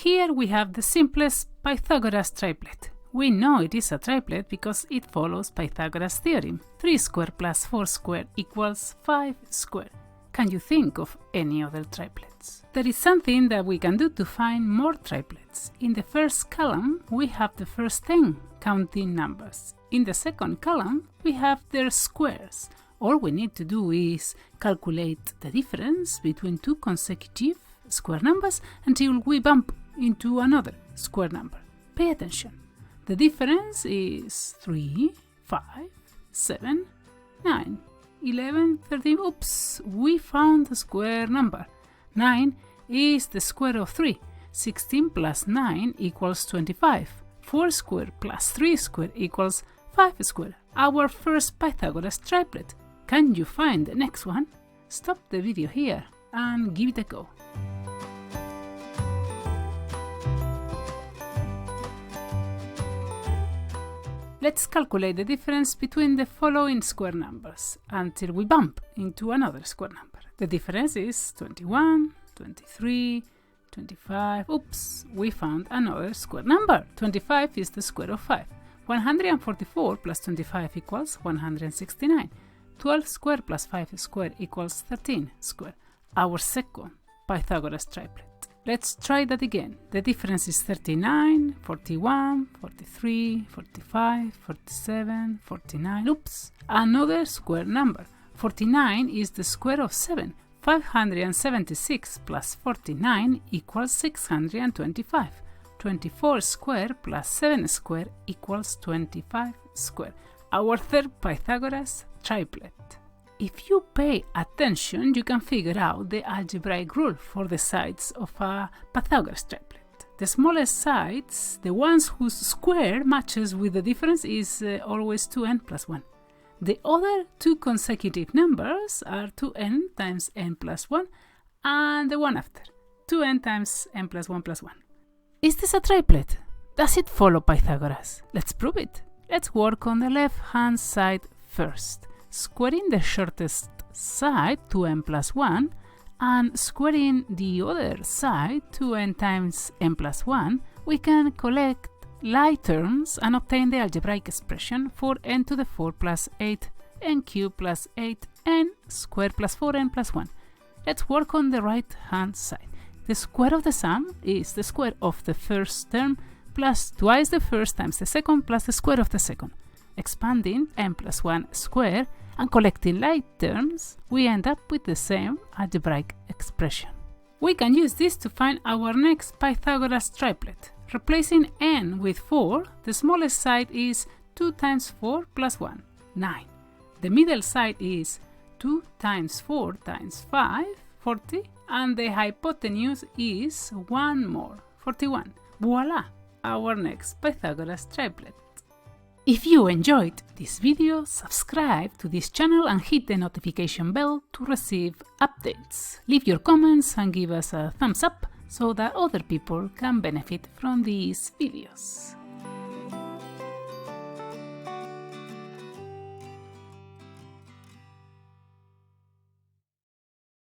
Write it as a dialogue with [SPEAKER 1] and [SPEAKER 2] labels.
[SPEAKER 1] Here we have the simplest Pythagoras triplet. We know it is a triplet because it follows Pythagoras' theorem. 3 squared plus 4 squared equals 5 squared. Can you think of any other triplets? There is something that we can do to find more triplets. In the first column, we have the first 10 counting numbers. In the second column, we have their squares. All we need to do is calculate the difference between two consecutive square numbers until we bump into another square number. Pay attention. The difference is 3, 5, 7, 9, 11, 13. Oops, we found the square number. 9 is the square of 3. 16 plus 9 equals 25. 4 squared plus 3 squared equals 5 squared. Our first Pythagoras triplet. Can you find the next one? Stop the video here and give it a go. Let's calculate the difference between the following square numbers until we bump into another square number. The difference is 21, 23, 25. Oops, we found another square number. 25 is the square of 5. 144 plus 25 equals 169. 12 squared plus 5 squared equals 13 squared. Our second Pythagoras triplet. Let's try that again. The difference is 39, 41, 43, 45, 47, 49. Oops, another square number. 49 is the square of 7. 576 plus 49 equals 625. 24 squared plus 7 squared equals 25 squared. Our third Pythagoras triplet. If you pay attention, you can figure out the algebraic rule for the sides of a Pythagoras triplet. The smallest sides, the ones whose square matches with the difference, is always 2n plus 1. The other two consecutive numbers are 2n times n plus 1 and the one after, 2n times n plus 1 plus 1. Is this a triplet? Does it follow Pythagoras? Let's prove it. Let's work on the left-hand side first. Squaring the shortest side, 2n plus 1, and squaring the other side, 2n times n plus 1, we can collect like terms and obtain the algebraic expression for n to the 4 plus 8, n cubed plus 8, n squared plus 4n plus 1. Let's work on the right-hand side. The square of the sum is the square of the first term plus twice the first times the second plus the square of the second. Expanding n plus 1 square and collecting like terms, we end up with the same algebraic expression. We can use this to find our next Pythagoras triplet. Replacing n with 4, the smallest side is 2 times 4 plus 1, 9. The middle side is 2 times 4 times 5, 40, and the hypotenuse is 1 more, 41. Voila! Our next Pythagoras triplet. If you enjoyed this video, subscribe to this channel and hit the notification bell to receive updates. Leave your comments and give us a thumbs up so that other people can benefit from these videos.